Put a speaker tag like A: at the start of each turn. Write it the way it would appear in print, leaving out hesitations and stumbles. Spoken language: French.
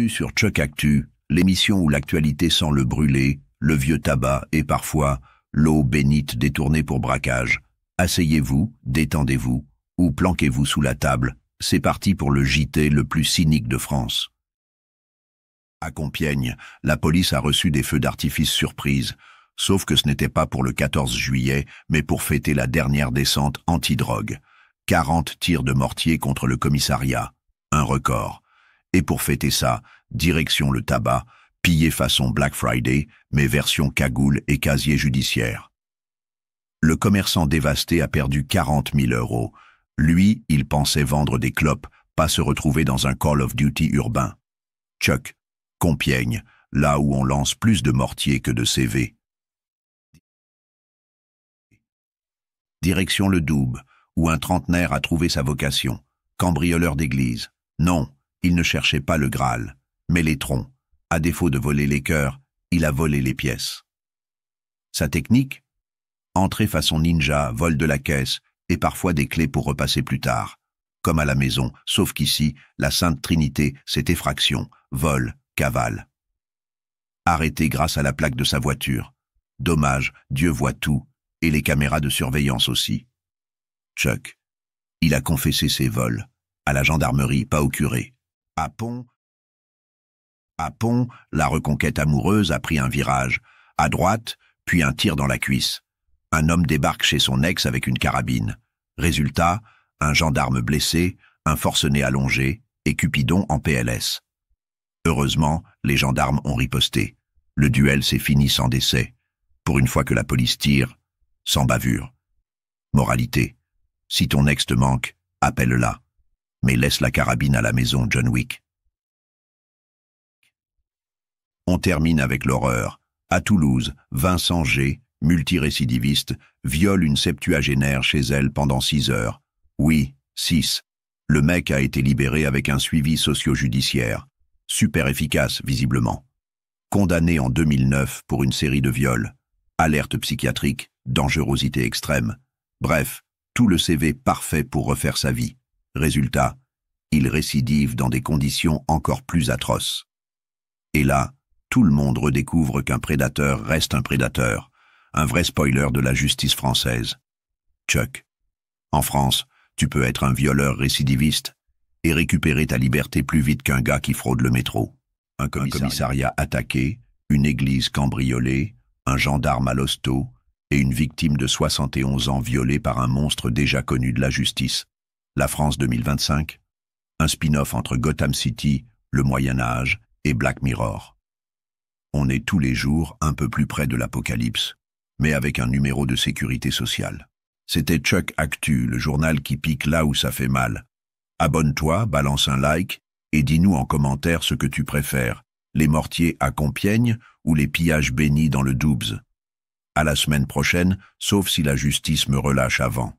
A: Bienvenue sur Chuck Actu, l'émission où l'actualité sent le brûlé, le vieux tabac et parfois l'eau bénite détournée pour braquage. Asseyez-vous, détendez-vous, ou planquez-vous sous la table. C'est parti pour le JT le plus cynique de France. À Compiègne, la police a reçu des feux d'artifice surprise, sauf que ce n'était pas pour le 14 juillet, mais pour fêter la dernière descente anti-drogue. 40 tirs de mortier contre le commissariat, un record. Et pour fêter ça, direction le tabac, pillé façon Black Friday, mais version cagoule et casier judiciaire. Le commerçant dévasté a perdu 40 000 €. Lui, il pensait vendre des clopes, pas se retrouver dans un Call of Duty urbain. Chuck, Compiègne, là où on lance plus de mortiers que de CV. Direction le Doubs, où un trentenaire a trouvé sa vocation, cambrioleur d'église. Non, il ne cherchait pas le Graal, mais les troncs. À défaut de voler les cœurs, il a volé les pièces. Sa technique? Entrer façon ninja, vol de la caisse, et parfois des clés pour repasser plus tard. Comme à la maison, sauf qu'ici, la Sainte Trinité, c'est effraction, vol, cavale. Arrêté grâce à la plaque de sa voiture. Dommage, Dieu voit tout, et les caméras de surveillance aussi. Chuck. Il a confessé ses vols. À la gendarmerie, pas au curé. À Pont, la reconquête amoureuse a pris un virage. À droite, puis un tir dans la cuisse. Un homme débarque chez son ex avec une carabine. Résultat, un gendarme blessé, un forcené allongé et Cupidon en PLS. Heureusement, les gendarmes ont riposté. Le duel s'est fini sans décès. Pour une fois que la police tire, sans bavure. Moralité. Si ton ex te manque, appelle-la. Mais laisse la carabine à la maison, John Wick. On termine avec l'horreur. À Toulouse, Vincent G., multirécidiviste, viole une septuagénaire chez elle pendant 6 heures. Oui, 6. Le mec a été libéré avec un suivi socio-judiciaire. Super efficace, visiblement. Condamné en 2009 pour une série de viols. Alerte psychiatrique, dangerosité extrême. Bref, tout le CV parfait pour refaire sa vie. Résultat, il récidive dans des conditions encore plus atroces. Et là, tout le monde redécouvre qu'un prédateur reste un prédateur. Un vrai spoiler de la justice française. Chuck. En France, tu peux être un violeur récidiviste et récupérer ta liberté plus vite qu'un gars qui fraude le métro. Un commissariat attaqué, une église cambriolée, un gendarme à l'hosto et une victime de 71 ans violée par un monstre déjà connu de la justice. La France 2025. Un spin-off entre Gotham City, le Moyen-Âge et Black Mirror. On est tous les jours un peu plus près de l'apocalypse, mais avec un numéro de sécurité sociale. C'était Chuck Actu, le journal qui pique là où ça fait mal. Abonne-toi, balance un like, et dis-nous en commentaire ce que tu préfères, les mortiers à Compiègne ou les pillages bénis dans le Doubs. À la semaine prochaine, sauf si la justice me relâche avant.